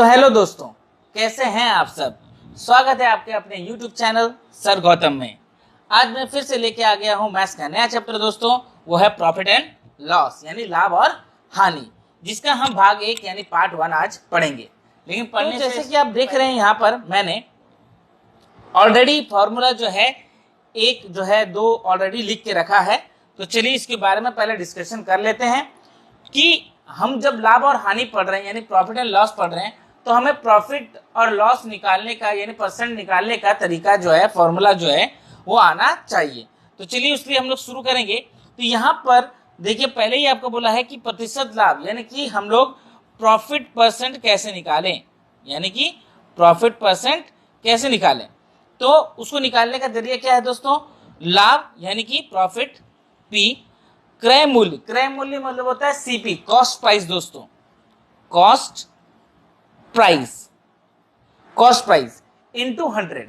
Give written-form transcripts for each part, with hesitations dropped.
Hello दोस्तों, कैसे हैं आप सब। स्वागत है आपके अपने YouTube चैनल सर गौतम में। आज मैं फिर से लेके आ गया हूं मैथ्स का नया चैप्टर दोस्तों। वो है प्रॉफिट एंड लॉस यानी लाभ और हानि, जिसका हम भाग 1 यानी पार्ट 1 आज पढ़ेंगे। लेकिन पढ़ने जैसे कि आप देख रहे हैं यहाँ पर मैंने ऑलरेडी फॉर्मूला जो है एक जो है दो ऑलरेडी लिख के रखा है। तो चलिए इसके बारे में पहले डिस्कशन कर लेते हैं कि हम जब लाभ और हानि पढ़ रहे हैं यानी प्रॉफिट एंड लॉस पढ़ रहे हैं तो हमें प्रॉफिट और लॉस निकालने का यानी परसेंट निकालने का तरीका जो है फॉर्मूला जो है वो आना चाहिए। तो चलिए उसके लिए हम लोग शुरू करेंगे। तो यहाँ पर देखिए पहले ही आपको बोला है कि प्रतिशत लाभ यानी कि हम लोग प्रॉफिट परसेंट कैसे निकालें, यानी कि प्रॉफिट परसेंट कैसे निकालें। तो उसको निकालने का जरिया क्या है दोस्तों, लाभ यानी कि प्रॉफिट पी, क्रय मूल्य मतलब होता है सीपी कॉस्ट प्राइस दोस्तों, कॉस्ट प्राइस इनटू 100।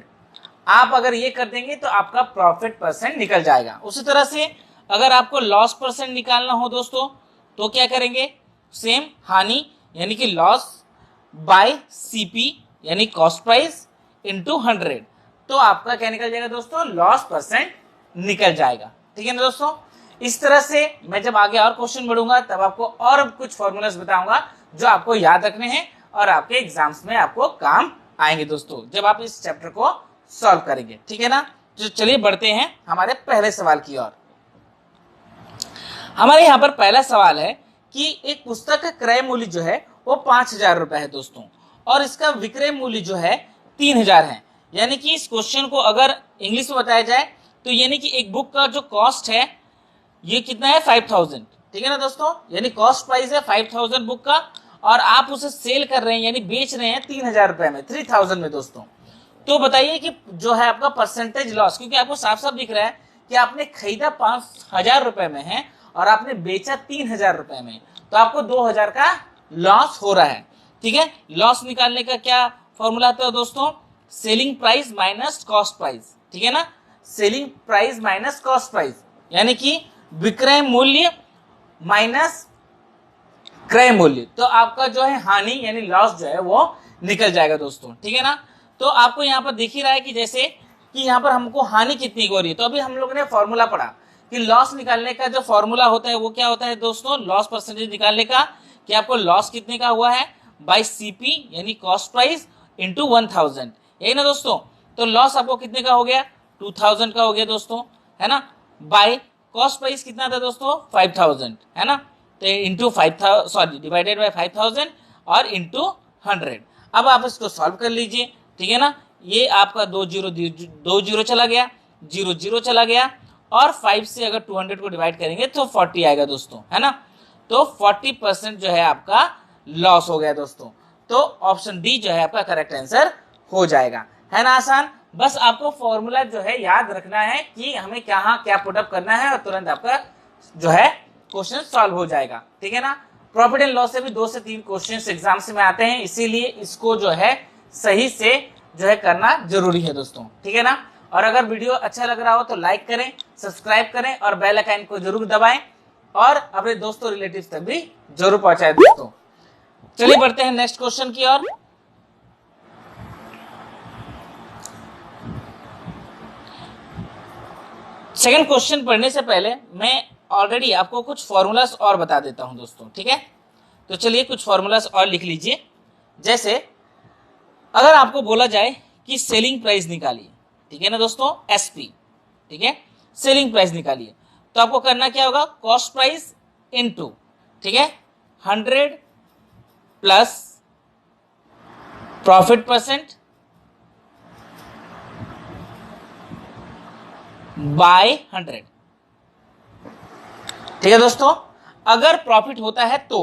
आप अगर ये कर देंगे तो आपका प्रॉफिट परसेंट निकल जाएगा। उसी तरह से अगर आपको लॉस परसेंट निकालना हो दोस्तों तो क्या करेंगे, सेम हानि यानी कि लॉस बाय सीपी यानी कॉस्ट प्राइस इनटू 100। तो आपका क्या निकल जाएगा दोस्तों, लॉस परसेंट निकल जाएगा। ठीक है ना दोस्तों। इस तरह से मैं जब आगे और क्वेश्चन बढ़ूंगा तब आपको और कुछ फॉर्मूलाज बताऊंगा जो आपको याद रखने हैं और आपके एग्जाम्स में आपको काम आएंगे दोस्तों जब आप इस चैप्टर को सॉल्व करेंगे। ठीक है ना। तो चलिए बढ़ते हैं हमारे पहले सवाल की ओर। हमारे यहाँ पर पहला सवाल है कि एक पुस्तक का क्रय मूल्य जो है वो 5,000 रुपए है दोस्तों और इसका विक्रय मूल्य जो है 3,000 है। यानी कि इस क्वेश्चन को अगर इंग्लिश में बताया जाए तो यानी कि एक बुक का जो कॉस्ट है ये कितना है 5,000। ठीक है ना दोस्तों, यानी कॉस्ट प्राइस है 5,000 बुक का और आप उसे सेल कर रहे हैं यानी बेच रहे हैं 3,000 रुपए में, 3,000 में दोस्तों। तो बताइए कि जो है आपका परसेंटेज लॉस, क्योंकि आपको साफ साफ दिख रहा है कि आपने खरीदा 5,000 रुपए में है और आपने बेचा 3,000 रुपए में, तो आपको 2,000 का लॉस हो रहा है। ठीक है, लॉस निकालने का क्या फॉर्मूला आता है दोस्तों, selling price minus cost price. ठीक है ना, selling price minus cost price यानी कि विक्रय मूल्य माइनस क्रय मूल्य। तो आपका जो है हानि यानी लॉस जो है वो निकल जाएगा दोस्तों। ठीक है ना। तो आपको यहाँ पर दिख ही रहा है कि जैसे कि यहाँ पर हमको हानि कितनी हो रही है। तो अभी हम लोगों ने फॉर्मूला पढ़ा कि लॉस निकालने का जो फॉर्मूला होता है वो क्या होता है दोस्तों, लॉस परसेंटेज निकालने का कि आपको लॉस कितने का हुआ है बाय सीपी यानी कॉस्ट प्राइस इंटू 1,000, यही ना दोस्तों। तो लॉस आपको कितने का हो गया, 2,000 का हो गया दोस्तों, है ना। बाय कॉस्ट प्राइस कितना था दोस्तों, 5,000, है ना। तो इंटू 5,000 सॉरी डिवाइडेड बाय 5,000 और इंटू 100। अब आप इसको सॉल्व कर लीजिए। ठीक है ना, ये आपका 2 जीरो चला गया, 0 चला गया और 5 से अगर 200 को डिवाइड करेंगे तो 40 आएगा दोस्तों, है ना। तो 40% जो है आपका लॉस हो गया दोस्तों। तो ऑप्शन डी जो है आपका करेक्ट आंसर हो जाएगा, है ना। आसान, बस आपको फॉर्मूला जो है याद रखना है कि हमें क्या पुटअप करना है और तुरंत आपका जो है क्वेश्चन सॉल्व हो जाएगा। ठीक है ना। प्रॉफिट एंड लॉस से भी 2 से 3 क्वेश्चन एग्जाम्स में आते हैं, इसीलिए इसको जो है सही से जो है करना जरूरी है दोस्तों। ठीक है ना। और अगर वीडियो अच्छा लग रहा हो तो लाइक करें, सब्सक्राइब करें और बेल आइकन को जरूर दबाएं और अपने दोस्तों रिलेटिव्स तक भी जरूर पहुंचाएं दोस्तों। चलिए बढ़ते हैं नेक्स्ट क्वेश्चन की ओर। सेकंड क्वेश्चन पढ़ने से पहले मैं ऑलरेडी आपको कुछ फॉर्मूलास और बता देता हूं दोस्तों। ठीक है, तो चलिए कुछ फॉर्मूलास और लिख लीजिए। जैसे अगर आपको बोला जाए कि सेलिंग प्राइस निकालिए, ठीक है ना दोस्तों, एसपी, ठीक है, सेलिंग प्राइस निकालिए, तो आपको करना क्या होगा, कॉस्ट प्राइस इनटू, ठीक है, 100 प्लस प्रॉफिट परसेंट बाय 100। ठीक है दोस्तों, अगर प्रॉफिट होता है तो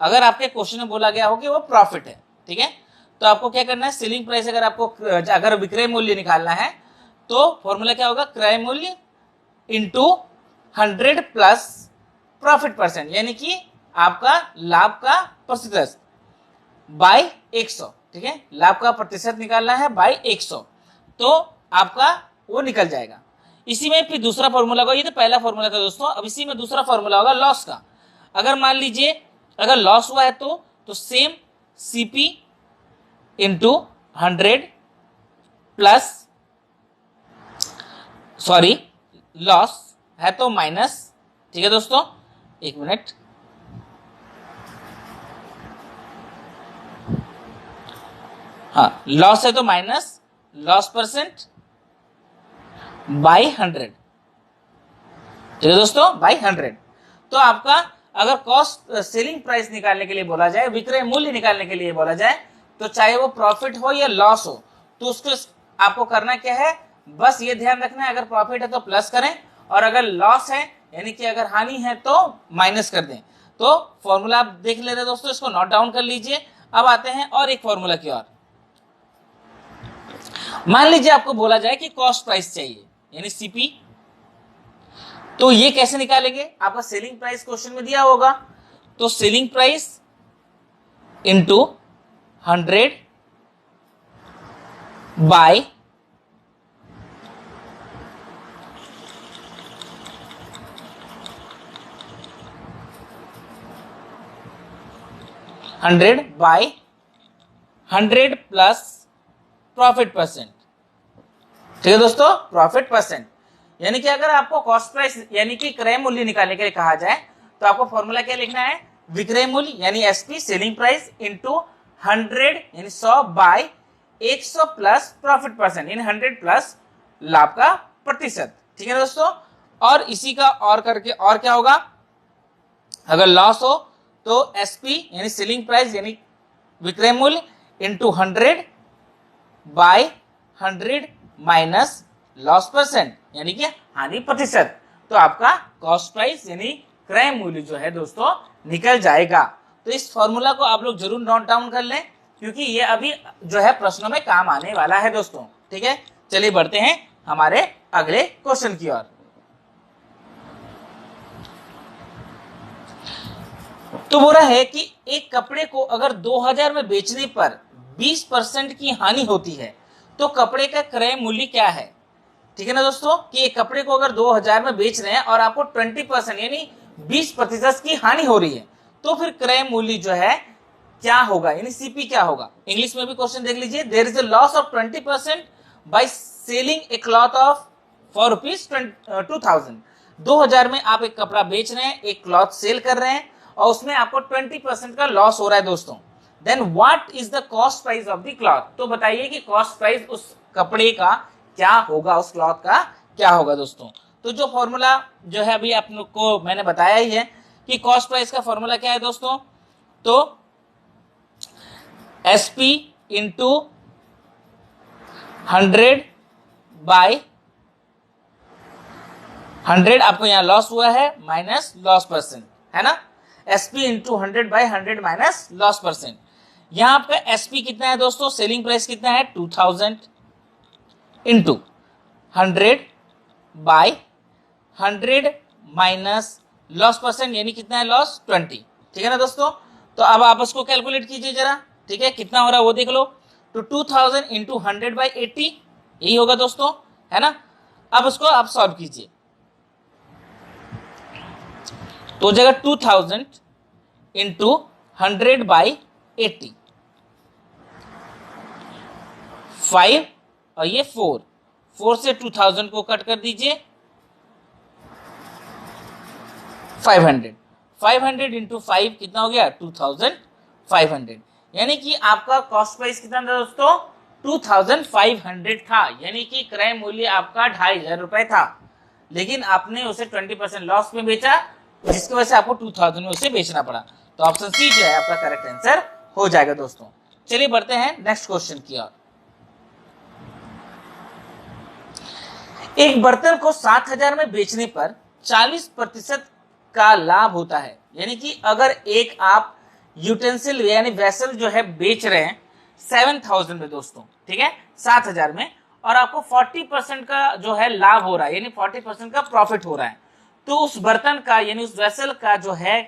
अगर आपके क्वेश्चन में बोला गया हो कि वो प्रॉफिट है, ठीक है, तो आपको क्या करना है, सेलिंग प्राइस अगर विक्रय मूल्य निकालना है तो फॉर्मूला क्या होगा, क्रय मूल्य इंटू 100 प्लस प्रॉफिट परसेंट यानी कि आपका लाभ का प्रतिशत बाय 100। ठीक है, लाभ का प्रतिशत निकालना है बाय 100, तो आपका वो निकल जाएगा। इसी में फिर दूसरा फॉर्मूला होगा, ये तो पहला फॉर्मूला था दोस्तों, अब इसी में दूसरा फॉर्मूला होगा लॉस का। अगर मान लीजिए अगर लॉस हुआ है तो same CP into 100 plus, sorry loss है तो माइनस, ठीक है दोस्तों, एक मिनट, हाँ लॉस है तो माइनस लॉस परसेंट बाई 100, ठीक है दोस्तों, बाई 100। तो आपका अगर कॉस्ट सेलिंग प्राइस निकालने के लिए बोला जाए, विक्रय मूल्य निकालने के लिए बोला जाए, तो चाहे वो प्रॉफिट हो या लॉस हो, तो उसको आपको करना क्या है, बस ये ध्यान रखना है, अगर प्रॉफिट है तो प्लस करें, और अगर लॉस है यानी कि अगर हानि है तो माइनस कर दें। तो फॉर्मूला आप देख ले रहे दोस्तों, इसको नोट डाउन कर लीजिए। अब आते हैं और एक फॉर्मूला की ओर। मान लीजिए आपको बोला जाए कि कॉस्ट प्राइस चाहिए यानी सीपी, तो ये कैसे निकालेंगे, आपका सेलिंग प्राइस क्वेश्चन में दिया होगा, तो selling price into 100 by 100 by 100 plus profit percent, ठीक है दोस्तों, प्रॉफिट परसेंट। यानी कि अगर आपको कॉस्ट प्राइस यानी कि क्रय मूल्य निकालने के लिए कहा जाए, तो आपको फॉर्मूला क्या लिखना है, विक्रय मूल्य यानी एसपी सेलिंग प्राइस इंटू 100 यानी 100 बाय 100 प्लस प्रॉफिट परसेंट यानी 100 प्लस लाभ का प्रतिशत, ठीक है दोस्तों। और इसी का और करके और क्या होगा, अगर लॉस हो तो एसपी यानी सेलिंग प्राइस यानी विक्रय मूल्य into 100 by 100 minus loss percent यानी कि हानि प्रतिशत। तो आपका कॉस्ट प्राइस यानी क्रय मूल्य जो है दोस्तों निकल जाएगा। तो इस फॉर्मूला को आप लोग जरूर नोट डाउन कर लें, क्योंकि ये अभी जो है प्रश्नों में काम आने वाला है दोस्तों, ठीक है। चलिए बढ़ते हैं हमारे अगले क्वेश्चन की ओर। तो बोला है कि एक कपड़े को अगर 2000 में बेचने पर 20% की हानि होती है तो कपड़े का क्रय मूल्य क्या है, ठीक है ना दोस्तों, कि एक कपड़े को अगर 2000 में बेच रहे हैं और आपको 20% यानी 20% की हानि हो रही है, तो फिर क्रय मूल्य जो है क्या होगा, यानी सीपी क्या होगा। इंग्लिश में भी क्वेश्चन देख लीजिए, there is a loss of 20% by selling a cloth of for rupees 2000। 2000 में आप एक कपड़ा बेच रहे हैं, एक क्लॉथ सेल कर रहे हैं और उसमें आपको 20% का लॉस हो रहा है दोस्तों। Then what is the cost price of the cloth, तो बताइए कि कॉस्ट प्राइस उस कपड़े का क्या होगा, उस क्लॉथ का क्या होगा दोस्तों। तो जो फॉर्मूला जो है अभी आप लोग को मैंने बताया ही है कि कॉस्ट प्राइस का फॉर्मूला क्या है दोस्तों, तो एसपी इंटू 100 बाय 100, आपको यहां लॉस हुआ है माइनस लॉस परसेंट, है ना, SP into 100 by 100 minus loss percent. यहां आपका एसपी कितना है दोस्तों, सेलिंग प्राइस कितना है 2000 into 100 by 100 minus loss percent यानी कितना है लॉस 20, ठीक है ना दोस्तों। तो अब आप इसको कैलकुलेट कीजिए जरा, ठीक है, कितना हो रहा है वो देख लो। तो 2000 इंटू 100 बाई 80 यही होगा दोस्तों, है ना। अब उसको आप सॉल्व कीजिए, तो जगह 2000 इंटू 100 बाई 80, 5 और ये 4 से 2000 को कट कर दीजिए, 500 इंटू 5 कितना हो गया 2500, यानी कि आपका कॉस्ट प्राइस कितना था दोस्तों 2500 था, यानी कि क्रय मूल्य आपका 2500 रुपए था, लेकिन आपने उसे 20% लॉस में बेचा, जिसकी वजह से आपको 2000 में उसे बेचना पड़ा। तो ऑप्शन सी जो है आपका करेक्ट आंसर हो जाएगा दोस्तों। चलिए बढ़ते हैं नेक्स्ट क्वेश्चन की ओर। एक बर्तन को 7000 में बेचने पर 40% का लाभ होता है, यानी कि अगर एक आप यूटेंसिल यानी वेसल जो है बेच रहे हैं 7000 में दोस्तों, ठीक है 7000 में, और आपको 40% का जो है लाभ हो रहा है, यानी 40% का प्रॉफिट हो रहा है, तो उस बर्तन का यानी उस वेसल का जो है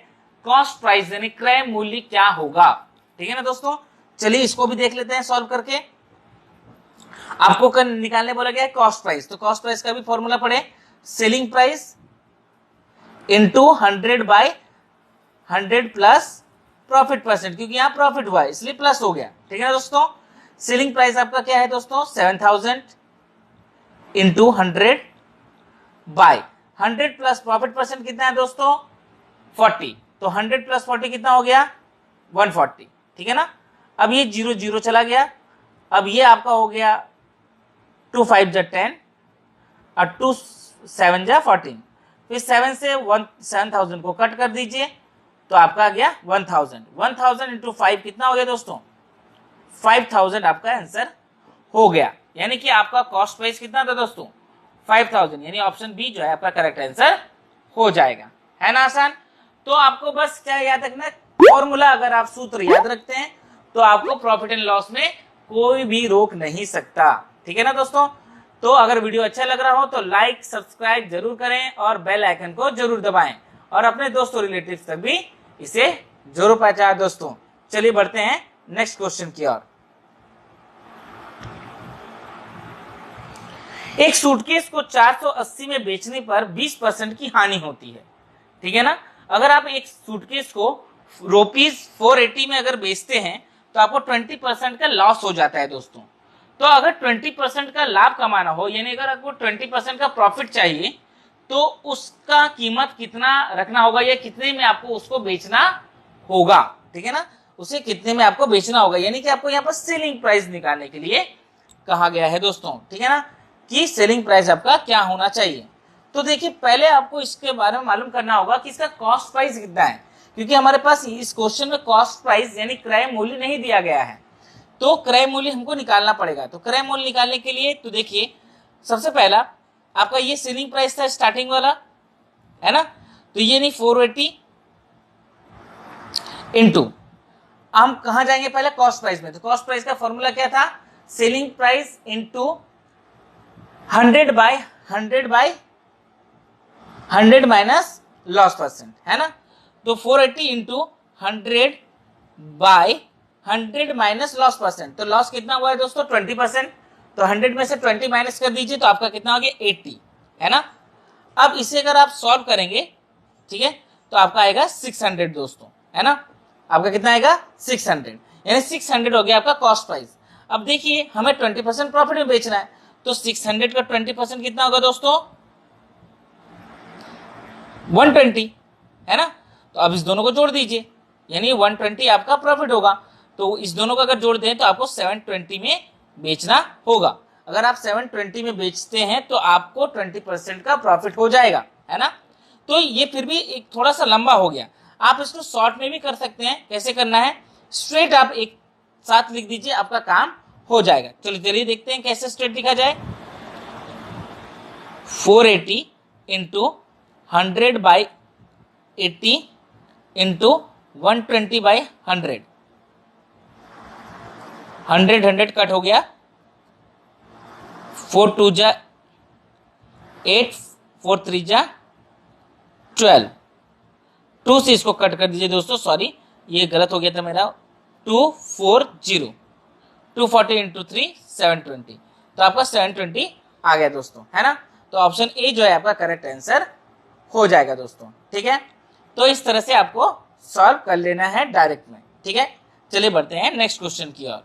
कॉस्ट प्राइस यानी क्रय मूल्य क्या होगा, ठीक है ना दोस्तों। चलिए इसको भी देख लेते हैं सॉल्व करके। आपको निकालने बोला गया है कॉस्ट प्राइस, तो कॉस्ट प्राइस का भी फॉर्मूला पढ़े, selling price into 100 by 100 plus profit percent, क्योंकि यहां प्रॉफिट हुआ है इसलिए प्लस हो गया, ठीक है ना दोस्तों। सेलिंग प्राइस आपका क्या है दोस्तों 7000 into 100 by 100 plus profit percent कितना है दोस्तों 40, तो 100 प्लस 40 कितना हो गया 140, ठीक है ना। अब ये 0 0 चला गया, अब ये आपका हो गया 2 5 जा 10 और 2 7 जा 14, फिर 7 से 7000 को कट कर दीजिए तो आपका आ गया 1000 इंटू 5 कितना हो गया दोस्तों 5000 आपका आंसर हो गया। यानी कि आपका कॉस्ट प्राइस कितना था दोस्तों 5000, यानी ऑप्शन बी जो है आपका करेक्ट आंसर हो जाएगा, है ना आसान। तो आपको बस क्या याद रखना है, फॉर्मूला अगर आप सूत्र याद रखते हैं तो आपको प्रॉफिट एंड लॉस में कोई भी रोक नहीं सकता, ठीक है ना दोस्तों। तो अगर वीडियो अच्छा लग रहा हो तो लाइक सब्सक्राइब जरूर करें और बेल आइकन को जरूर दबाएं और अपने दोस्तों रिलेटिव्स तक भी इसे जरूर पहुंचाएं दोस्तों। चलिए बढ़ते हैं नेक्स्ट क्वेश्चन की ओर। एक सूटकेस को 480 में बेचने पर 20% की हानि होती है, ठीक है ना। अगर आप एक सूटकेस को ₹480 में अगर बेचते हैं तो आपको 20% का लॉस हो जाता है दोस्तों। तो अगर 20% का लाभ कमाना हो, यानी अगर आपको 20% का प्रॉफिट चाहिए तो उसका कीमत कितना रखना होगा या कितने में आपको उसको बेचना होगा, ठीक है ना। उसे कितने में आपको बेचना होगा, यानी कि आपको यहाँ पर सेलिंग प्राइस निकालने के लिए कहा गया है दोस्तों, ठीक है ना, कि सेलिंग प्राइस आपका क्या होना चाहिए। तो देखिए पहले आपको इसके बारे में मालूम करना होगा कि इसका कॉस्ट प्राइस कितना है, क्योंकि हमारे पास इस क्वेश्चन में कॉस्ट प्राइस यानी क्रय मूल्य नहीं दिया गया है, तो क्रय मूल्य हमको निकालना पड़ेगा। तो क्रय मूल्य निकालने के लिए तो देखिए सबसे पहला आपका ये सेलिंग प्राइस था स्टार्टिंग वाला, है ना, तो ये नहीं 480 इंटू हम कहा जाएंगे पहले कॉस्ट प्राइस में। तो कॉस्ट प्राइस का फॉर्मूला क्या था, selling price into 100 by 100 minus loss percent, है ना। तो 480 into 100 by 100 minus loss percent, तो लॉस कितना हुआ है दोस्तों 20%, तो 100 में से 20 माइनस कर दीजिए तो आपका कितना हो गया 80, है ना। अब इसे अगर आप सॉल्व करेंगे, ठीक है, तो आपका आएगा 600 दोस्तों, है ना, आपका कितना आएगा 600, यानी 600 हो गया आपका कॉस्ट प्राइस। अब देखिए हमें 20% प्रॉफिट में बेचना है, तो 600 का 20% कितना होगा दोस्तों 120, है ना। तो अब इस दोनों को जोड़ दीजिए, यानी 120 आपका प्रॉफिट होगा। तो इस दोनों को अगर जोड़ दें तो आपको 720 में बेचना होगा। अगर आप 720 में बेचते हैं तो आपको 20% का प्रॉफिट हो जाएगा, है ना। तो ये फिर भी एक थोड़ा सा लंबा हो गया, आप इसको शॉर्ट में भी कर सकते हैं। कैसे करना है, स्ट्रेट आप एक साथ लिख दीजिए, आपका काम हो जाएगा। चलिए देखते हैं कैसे स्ट्रेट लिखा जाए। 480 into 100 by 80 into 120 by 100, 100 cut हो गया, 4 2 जा 8, 4 3 जा 12, 2 से इसको कट कर दीजिए दोस्तों, सॉरी ये गलत हो गया था मेरा, 240, 240 इंटू 3 720, तो आपका 720 आ गया दोस्तों, है ना। तो ऑप्शन ए जो है आपका करेक्ट आंसर हो जाएगा दोस्तों, ठीक है। तो इस तरह से आपको सॉल्व कर लेना है डायरेक्ट में, ठीक है। चलिए बढ़ते हैं नेक्स्ट क्वेश्चन की ओर।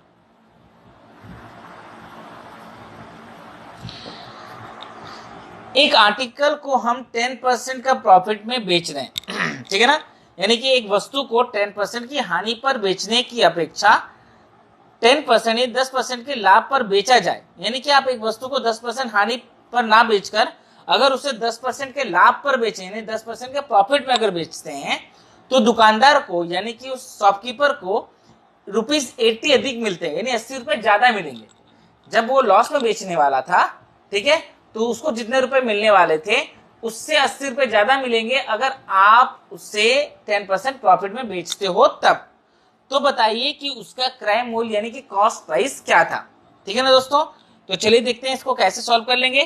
एक आर्टिकल को हम 10% का प्रॉफिट में बेच रहे हैं, ठीक है ना, यानी कि एक वस्तु को 10% की हानि पर बेचने की अपेक्षा 10% या 10% के लाभ पर बेचा जाए, यानी कि आप एक वस्तु को 10% हानि पर ना बेचकर अगर उसे 10% के लाभ पर बेचें, यानी 10% के प्रॉफिट में अगर बेचते हैं तो दुकानदार को यानी कि उस शॉपकीपर को ₹80 अधिक मिलते हैं, यानी 80 रुपए ज्यादा मिलेंगे। जब वो लॉस में बेचने वाला था, ठीक है, तो उसको जितने रुपए मिलने वाले थे उससे 80 रुपए ज्यादा मिलेंगे अगर आप उसे 10% प्रॉफिट में बेचते हो तब। तो बताइए कि उसका क्रय मूल्य यानी कि कॉस्ट प्राइस क्या था, ठीक है ना दोस्तों। तो चलिए देखते हैं इसको कैसे सॉल्व कर लेंगे।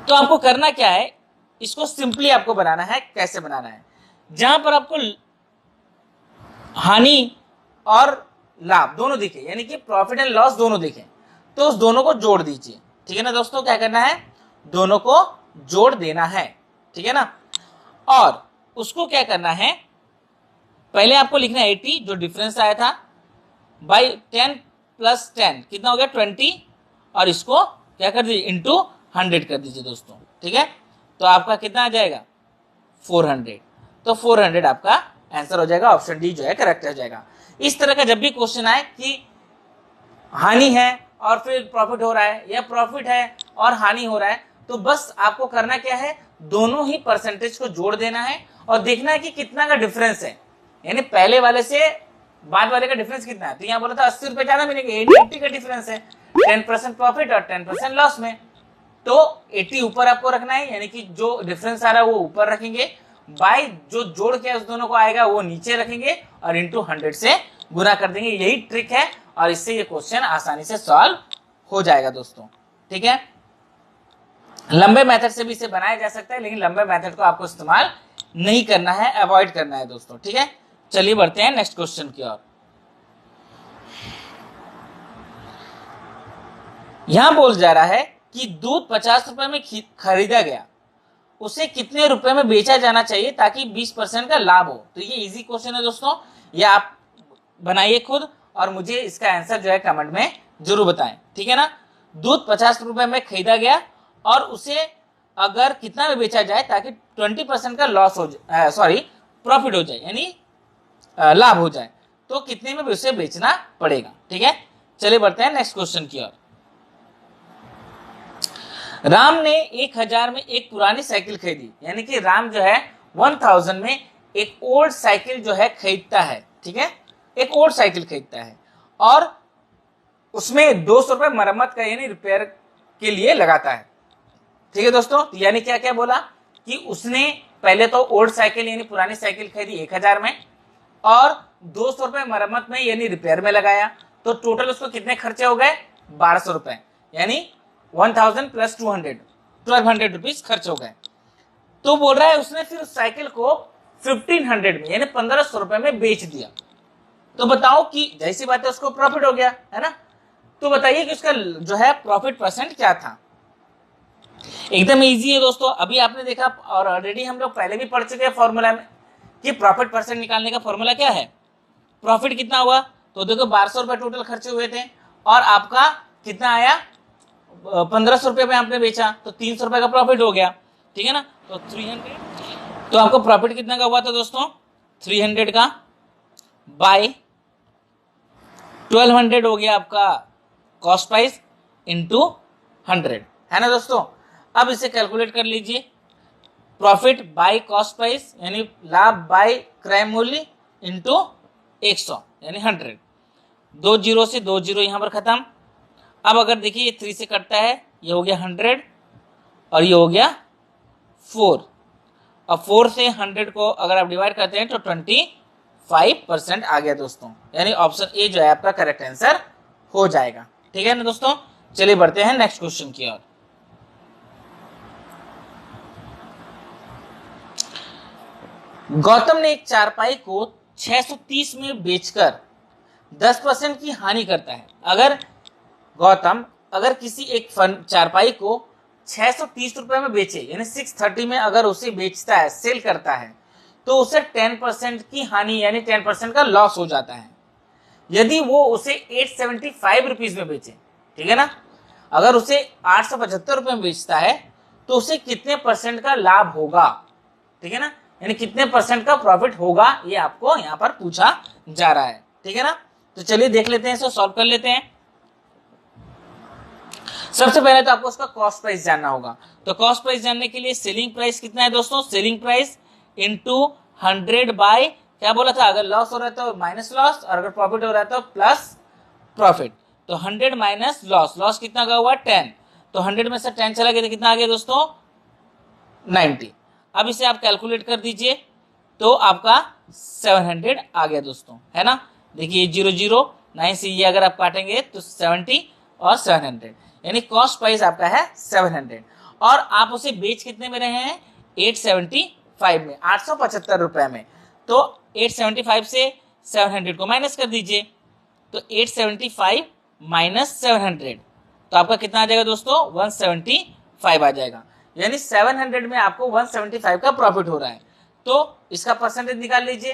तो आपको करना क्या है, इसको सिंपली आपको बनाना है। कैसे बनाना है, जहां पर आपको हानि और लाभ दोनों दिखे, यानी कि प्रॉफिट एंड लॉस दोनों दिखे, तो उस दोनों को जोड़ दीजिए, ठीक है ना दोस्तों। क्या करना है, दोनों को जोड़ देना है, ठीक है ना। और उसको क्या करना है, पहले आपको लिखना है 80 जो डिफरेंस आया था, बाई 10 प्लस 10 कितना हो गया 20, और इसको क्या कर दीजिए इंटू 100 कर दीजिए दोस्तों, ठीक है। तो आपका कितना आ जाएगा 400, तो 400 आपका आंसर हो जाएगा, ऑप्शन डी जो है करेक्ट हो जाएगा। इस तरह का जब भी क्वेश्चन आए कि हानि है और फिर प्रॉफिट हो रहा है, या प्रॉफिट है और हानि हो रहा है, तो बस आपको करना क्या है, दोनों ही परसेंटेज को जोड़ देना है और देखना है कि कितना का डिफरेंस है, यानी पहले वाले से बाद वाले का डिफरेंस कितना है। तो यहाँ बोला था 80 रुपए ज्यादा मिलेंगे, 80 का डिफरेंस है, 10% प्रॉफिट और 10% लॉस में, तो 80 ऊपर आपको रखना है, यानी कि जो डिफरेंस आ रहा है वो ऊपर रखेंगे, बाय जो जोड़ के उस दोनों को आएगा वो नीचे रखेंगे और इंटू 100 से गुना कर देंगे। यही ट्रिक है और इससे ये क्वेश्चन आसानी से सॉल्व हो जाएगा दोस्तों, ठीक है। लंबे मेथड से भी इसे बनाया जा सकता है, लेकिन लंबे मेथड को आपको इस्तेमाल नहीं करना है, अवॉइड करना है दोस्तों, ठीक है। चलिए बढ़ते हैं नेक्स्ट क्वेश्चन की ओर। यहां बोल जा रहा है कि दूध 50 रुपए में खरीदा गया, उसे कितने रुपए में बेचा जाना चाहिए ताकि 20% का लाभ हो। तो ये इजी क्वेश्चन है दोस्तों, ये आप बनाइए खुद और मुझे इसका आंसर जो है कमेंट में जरूर बताएं, ठीक है ना। दूध 50 रुपए में खरीदा गया और उसे अगर कितना में बेचा जाए ताकि 20% का लॉस हो जाए, सॉरी प्रॉफिट हो जाए, यानी लाभ हो जाए, तो कितने में उसे बेचना पड़ेगा, ठीक है। चलिए बढ़ते हैं नेक्स्ट क्वेश्चन की ओर। राम ने 1000 में एक पुरानी साइकिल खरीदी, यानी कि राम जो है 1000 में एक ओल्ड साइकिल जो है खरीदता है, ठीक है, एक ओल्ड साइकिल खरीदता है और उसमें 200 रुपए मरम्मत का यानी रिपेयर के लिए लगाता है, ठीक है दोस्तों। यानी क्या क्या बोला कि उसने पहले तो ओल्ड साइकिल यानी पुरानी साइकिल खरीदी 1000 में और 200 रुपए मरम्मत में यानी रिपेयर में लगाया, तो टोटल उसको कितने खर्चे हो गए 1200 रुपए, यानी 1000 प्लस 200 1200 रुपीज खर्च हो गए। तो बोल रहा है उसने फिर उस साइकिल को 1500 में यानी 1500 रुपए में बेच दिया। तो बताओ कि जैसी बात है उसको प्रॉफिट हो गया है ना। तो बताइए कि उसका जो है प्रॉफिट परसेंट क्या था। एकदम इजी है दोस्तों, अभी आपने देखा और ऑलरेडी हम लोग पहले भी पढ़ चुके हैं फॉर्मूला में कि प्रॉफिट परसेंट निकालने का फॉर्मूला क्या है। प्रॉफिट कितना हुआ, तो देखो 1200 रुपए टोटल खर्चे हुए थे और आपका कितना आया 1500 रुपए में आपने बेचा, तो 300 रुपए का प्रॉफिट हो गया, ठीक है ना। तो 300, तो आपको प्रॉफिट कितना का हुआ था दोस्तों 300 का बाय 1200 हो गया आपका कॉस्ट प्राइस इंटू 100, है ना दोस्तों। अब इसे कैलकुलेट कर लीजिए, प्रॉफिट बाय कॉस्ट प्राइस यानी लाभ बाय क्रय मूल्य इंटू 100 यानी 100, 2 जीरो से 2 जीरो यहां पर खत्म। अब अगर देखिए ये 3 से कटता है, ये हो गया 100 और ये हो गया 4। अब 4 से 100 को अगर आप डिवाइड करते हैं तो 25% आ गया दोस्तों, यानी ऑप्शन ए जो है आपका करेक्ट आंसर हो जाएगा, ठीक है ना दोस्तों। चलिए बढ़ते हैं नेक्स्ट क्वेश्चन की ओर। गौतम ने एक चारपाई को 630 में बेचकर 10% की हानि करता है। अगर गौतम किसी एक चारपाई को 630 रुपए में बेचे यानी 630 में अगर उसे बेचता है, सेल करता है, तो उसे 10% की हानि यानी 10% का लॉस हो जाता है। यदि वो उसे 875 रुपीज में बेचे, ठीक है ना, अगर उसे 875 रुपए में बेचता है तो उसे कितने परसेंट का लाभ होगा, ठीक है ना, यानी कितने परसेंट का प्रॉफिट होगा, ये आपको यहाँ पर पूछा जा रहा है, ठीक है ना। तो चलिए देख लेते हैं, इसे सॉल्व कर लेते हैं। सबसे पहले तो आपको उसका कॉस्ट प्राइस जानना होगा, तो कॉस्ट प्राइस जानने के लिए सेलिंग प्राइस कितना है दोस्तों, सेलिंग प्राइस इंटू 100 बाय क्या बोला था, अगर लॉस हो रहा है तो माइनस लॉस और अगर प्रॉफिट हो रहा है तो प्लस प्रॉफिट। तो 100 माइनस लॉस, लॉस कितना का हुआ 10, तो 100 में से 10 चला गया तो कितना आ गया दोस्तों 90। अब इसे आप कैलकुलेट कर दीजिए तो आपका 700 आ गया दोस्तों, है ना। देखिए 00 9 से ये अगर आप काटेंगे तो 70 और 700 यानी कॉस्ट प्राइस आपका है 700 और आप उसे बेच कितने में रहे हैं 875 में, 875 रुपए में। तो 875 से 700 को माइनस कर दीजिए, तो 875 माइनस 700 तो आपका कितना आ जाएगा दोस्तों 175 आ जाएगा, यानी 700 में आपको 175 का प्रॉफिट हो रहा है। तो इसका परसेंटेज निकाल लीजिए,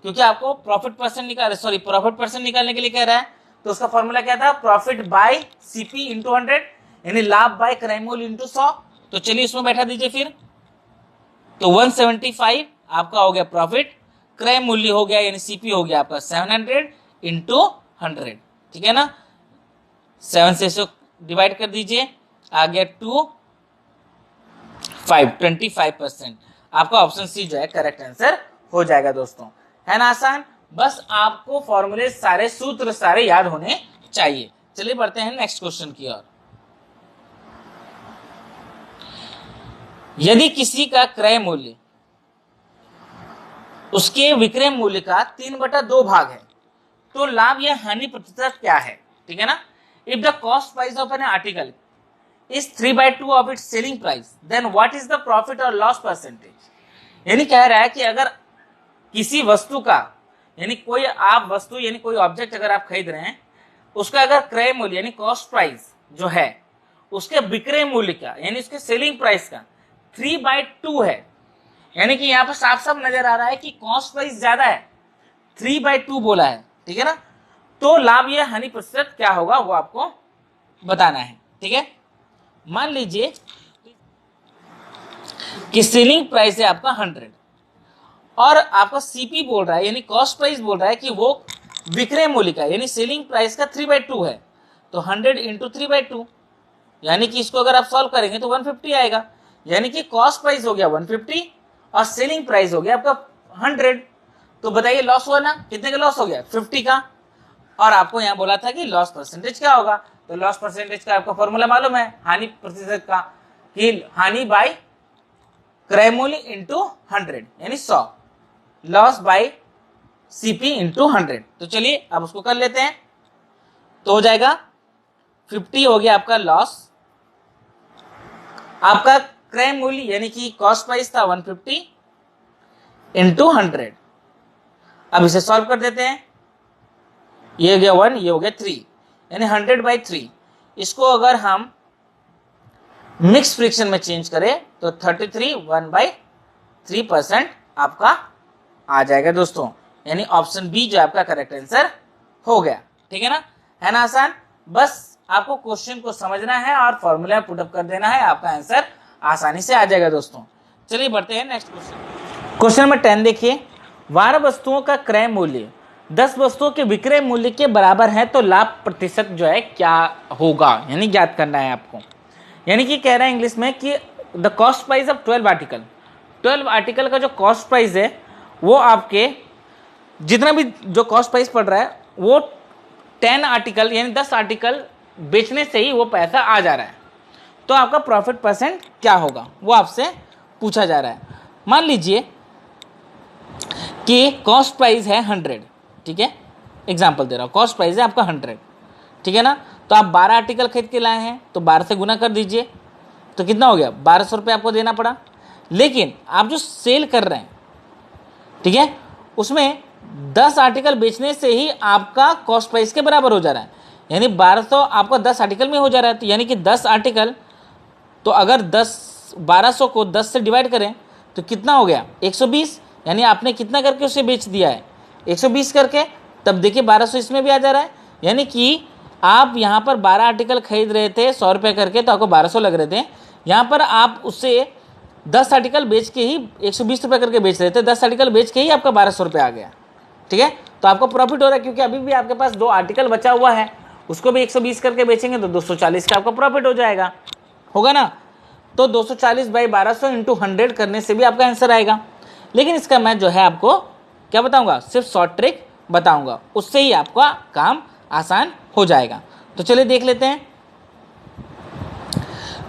क्योंकि आपको प्रॉफिट परसेंट निकालने के लिए कह रहा है। तो उसका फॉर्मूला क्या था, प्रॉफिट बाय सीपी इंटू 100, यानी लाभ बाय क्रय मूल्य इंटू 100। तो चलिए उसमें बैठा दीजिए फिर। तो 175 आपका हो गया प्रॉफिट, क्रय मूल्य हो गया यानी सीपी हो गया आपका 700 इंटू 100, ठीक है ना। 7 से इसको डिवाइड कर दीजिए, आ गया 25%। आपका ऑप्शन सी जो है करेक्ट आंसर हो जाएगा दोस्तों, है ना आसान। बस आपको फॉर्मूले सारे, सूत्र सारे याद होने चाहिए। चलिए बढ़ते हैं नेक्स्ट क्वेश्चन की ओर। यदि किसी का क्रय मूल्य उसके विक्रय मूल्य का 3/2 भाग है तो लाभ या हानि प्रतिशत क्या है, ठीक है ना। If the cost price of an article is 3/2 of its selling price, then what is the profit और लॉस परसेंटेज। यानी कह रहा है कि अगर किसी वस्तु का, यानी कोई आप वस्तु यानी कोई ऑब्जेक्ट अगर आप खरीद रहे हैं, उसका अगर क्रय मूल्य यानी कॉस्ट प्राइस जो है उसके विक्रय मूल्य का यानी उसके सेलिंग प्राइस का 3/2 है, यानी कि यहाँ पर साफ साफ नजर आ रहा है कि कॉस्ट प्राइस ज्यादा है, 3/2 बोला है, ठीक है ना। तो लाभ या हानि प्रतिशत क्या होगा वो आपको बताना है, ठीक है। मान लीजिए कि सेलिंग प्राइस है आपका 100 और आपका सीपी बोल रहा है यानी कॉस्ट प्राइस बोल रहा है कि वो विक्रय मूल्य का यानी सेलिंग प्राइस का 3/2 है। तो 100 इंटू 3/2, यानी कि इसको अगर आप सॉल्व करेंगे तो 150 आएगा, यानी कि कॉस्ट प्राइस हो गया 150 और सेलिंग प्राइस हो गया आपका 100। तो बताइए लॉस हुआ ना, कितने का लॉस हो गया, 50 का। और आपको यहाँ बोला था कि लॉस परसेंटेज क्या होगा, तो लॉस परसेंटेज का आपका फॉर्मूला मालूम है, हानि प्रतिशत का, कि हानि बाय क्रय मूल्य इंटू 100 यानी 100, लॉस बाय सीपी इंटू 100। तो चलिए अब उसको कर लेते हैं। तो हो जाएगा 50 हो गया आपका लॉस, आपका क्रय मूल्य यानी कि कॉस्ट प्राइस था 150 इंटू 100। अब इसे सॉल्व कर देते हैं, ये हो गया 1, ये हो गया 3, यानी 100/3। इसको अगर हम मिक्स फ्रिक्शन में चेंज करें तो 33 1/3% आपका आ जाएगा दोस्तों, यानी ऑप्शन बी जो आपका करेक्ट आंसर हो गया, ठीक है ना आसान। बस आपको क्वेश्चन को समझना है और फॉर्मूला पुटअप कर देना है, आपका आंसर आसानी से आ जाएगा दोस्तों। चलिए बढ़ते हैं नेक्स्ट क्वेश्चन नंबर 10 देखिए। 12 वस्तुओं का क्रय मूल्य 10 वस्तुओं के विक्रय मूल्य के बराबर है तो लाभ प्रतिशत जो है क्या होगा, यानी ज्ञात करना है आपको। यानी कि कह रहा है इंग्लिश में कि the cost price of 12 article, 12 article का जो कॉस्ट प्राइस है वो आपके जितना भी जो कॉस्ट प्राइस पड़ रहा है वो 10 आर्टिकल यानी 10 आर्टिकल बेचने से ही वो पैसा आ जा रहा है। तो आपका प्रॉफिट परसेंट क्या होगा वो आपसे पूछा जा रहा है। मान लीजिए कि कॉस्ट प्राइस है 100, ठीक है, एग्जाम्पल दे रहा हूँ, कॉस्ट प्राइस है आपका 100, ठीक है ना। तो आप 12 आर्टिकल खरीद के लाए हैं तो 12 से गुना कर दीजिए, तो कितना हो गया, 1200 रुपये आपको देना पड़ा। लेकिन आप जो सेल कर रहे हैं, ठीक है, उसमें 10 आर्टिकल बेचने से ही आपका कॉस्ट प्राइस के बराबर हो जा रहा है, यानी 1200 आपका 10 आर्टिकल में हो जा रहा है। तो यानी कि 10 आर्टिकल, तो अगर 1200 को 10 से डिवाइड करें तो कितना हो गया, 120, यानी आपने कितना करके उसे बेच दिया है, 120 करके। तब देखिए 1200 इसमें भी आ जा रहा है, यानी कि आप यहाँ पर 12 आर्टिकल खरीद रहे थे 100 रुपये करके, तो आपको 1200 लग रहे थे। यहाँ पर आप उससे 10 आर्टिकल बेच के ही 120 रुपये करके बेच रहे थे, 10 आर्टिकल बेच के ही आपका 1200 रुपये आ गया, ठीक है। तो आपको प्रॉफिट हो रहा है क्योंकि अभी भी आपके पास 2 आर्टिकल बचा हुआ है, उसको भी 120 करके बेचेंगे तो 240 का आपका प्रॉफिट हो जाएगा, होगा ना। तो 240/1200 इंटू 100 करने से भी आपका आंसर आएगा। लेकिन इसका मैं जो है आपको क्या बताऊंगा, सिर्फ शॉर्ट ट्रिक बताऊंगा, उससे ही आपका काम आसान हो जाएगा। तो चलिए देख लेते हैं।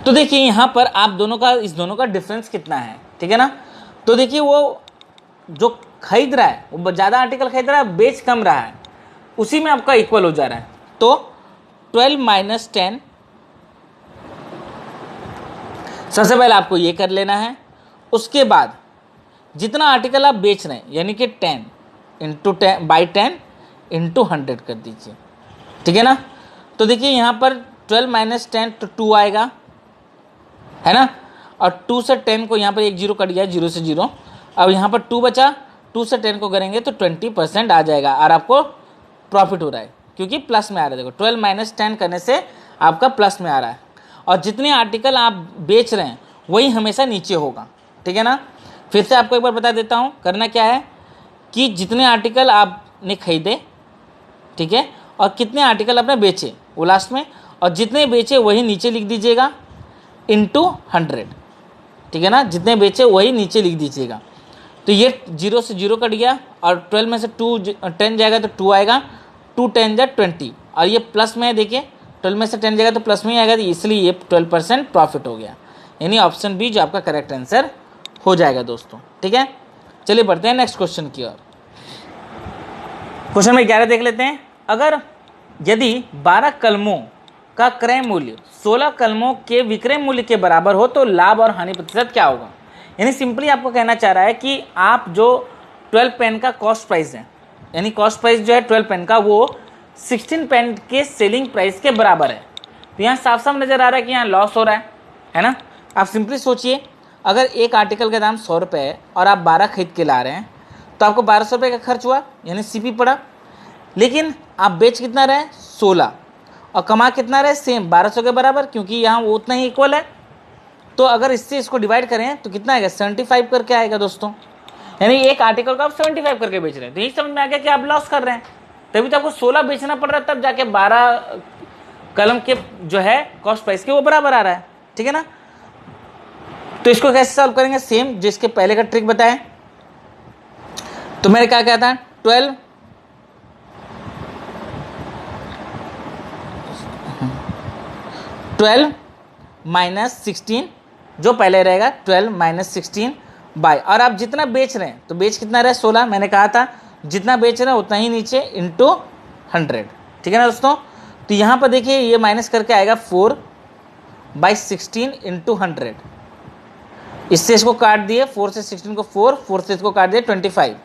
तो देखिए यहाँ पर आप दोनों का, इस दोनों का डिफरेंस कितना है, ठीक है ना। तो देखिए वो जो खरीद रहा है वो ज़्यादा आर्टिकल खरीद रहा है, बेच कम रहा है, उसी में आपका इक्वल हो जा रहा है। तो 12 - 10, सबसे पहले आपको ये कर लेना है। उसके बाद जितना आर्टिकल आप बेच रहे हैं यानी कि 10 इंटू 10 इंटू 100 कर दीजिए, ठीक है ना। तो देखिए यहाँ पर 12 - 10 तो 2 आएगा, है ना। और 2 से 10 को यहाँ पर एक जीरो कट गया, 0 से 0। अब यहाँ पर 2 बचा, 2 से 10 को करेंगे तो 20% आ जाएगा और आपको प्रॉफिट हो रहा है क्योंकि प्लस में आ रहा है। देखो 12 माइनस 10 करने से आपका प्लस में आ रहा है और जितने आर्टिकल आप बेच रहे हैं वही हमेशा नीचे होगा, ठीक है ना। फिर से आपको एक बार बता देता हूँ, करना क्या है कि जितने आर्टिकल आपने खरीदे, ठीक है, और कितने आर्टिकल आपने बेचे वो लास्ट में, और जितने बेचे वही नीचे लिख दीजिएगा इंटू 100, ठीक है ना। जितने बेचे वही नीचे लिख दीजिएगा। तो ये 0 से 0 कट गया और 12 में से 10 जाएगा तो 2 आएगा, 2 10 जा 20 और ये प्लस में है। देखिए 12 में से 10 जाएगा तो प्लस में ही आएगा, तो इसलिए ये 12% प्रॉफिट हो गया। यानी ऑप्शन बी जो आपका करेक्ट आंसर हो जाएगा दोस्तों, ठीक है। चलिए बढ़ते हैं नेक्स्ट क्वेश्चन की ओर। क्वेश्चन में 11 देख लेते हैं। अगर यदि 12 कलमों का क्रय मूल्य 16 कलमों के विक्रय मूल्य के बराबर हो तो लाभ और हानि प्रतिशत क्या होगा। यानी सिंपली आपको कहना चाह रहा है कि आप जो 12 पेन का कॉस्ट प्राइस है, यानी कॉस्ट प्राइस जो है 12 पेन का वो 16 पेन के सेलिंग प्राइस के बराबर है। तो यहाँ साफ साफ नज़र आ रहा है कि यहाँ लॉस हो रहा है ना। आप सिंपली सोचिए, अगर एक आर्टिकल का दाम 100 रुपये है और आप 12 खरीद के ला रहे हैं तो आपको 1200 रुपये का खर्च हुआ, यानी सीपी पड़ा। लेकिन आप बेच कितना रहे 16 और कमा कितना रहे सेम 1200 के बराबर, क्योंकि यहाँ वो उतना ही इक्वल है। तो अगर इससे इसको डिवाइड करें तो कितना आएगा 75 करके आएगा दोस्तों। यानी एक आर्टिकल को आप 75 करके बेच रहे हैं। तो यही समझ में आ गया कि आप लॉस कर रहे हैं, तभी तो आपको 16 बेचना पड़ रहा है, तब जाके 12 कलम के जो है कॉस्ट प्राइस के वो बराबर आ रहा है, ठीक है ना। तो इसको कैसे सॉल्व करेंगे, सेम जिसके पहले का ट्रिक बताएं। तो मैंने क्या कहता है 12 माइनस 16 जो पहले रहेगा 12 माइनस 16 बाय, और आप जितना बेच रहे हैं तो बेच कितना रहे 16, मैंने कहा था जितना बेच रहे हैं उतना ही नीचे इंटू 100, ठीक है ना दोस्तों। तो यहाँ पर देखिए ये माइनस करके आएगा 4 बाई 16 इंटू 100। इससे इसको काट दिए, 4 से 16 को 4 से इसको काट दिए 25,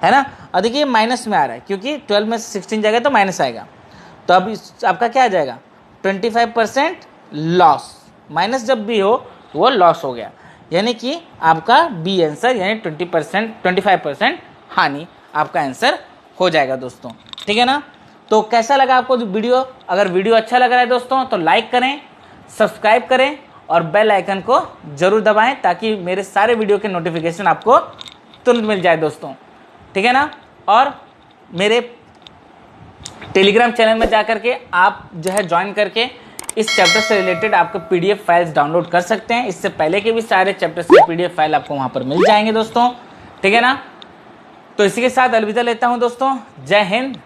है ना। और देखिए माइनस में आ रहा है क्योंकि 12 में से 16 जाएगा तो माइनस आएगा। तो अब आपका क्या आ जाएगा 25% लॉस। माइनस जब भी हो वो लॉस हो गया, यानी कि आपका बी आंसर यानी 25% हानि आपका आंसर हो जाएगा दोस्तों, ठीक है ना। तो कैसा लगा आपको वीडियो, अगर वीडियो अच्छा लग रहा है दोस्तों तो लाइक करें, सब्सक्राइब करें और बेल आइकन को जरूर दबाएं ताकि मेरे सारे वीडियो के नोटिफिकेशन आपको तुरंत मिल जाए दोस्तों, ठीक है ना। और मेरे टेलीग्राम चैनल में जाकर के आप जो है ज्वाइन करके इस चैप्टर से रिलेटेड आपको पीडीएफ फाइल्स डाउनलोड कर सकते हैं। इससे पहले के भी सारे चैप्टर्स के पीडीएफ फाइल आपको वहाँ पर मिल जाएंगे दोस्तों, ठीक है ना। तो इसी के साथ अलविदा लेता हूँ दोस्तों। जय हिंद,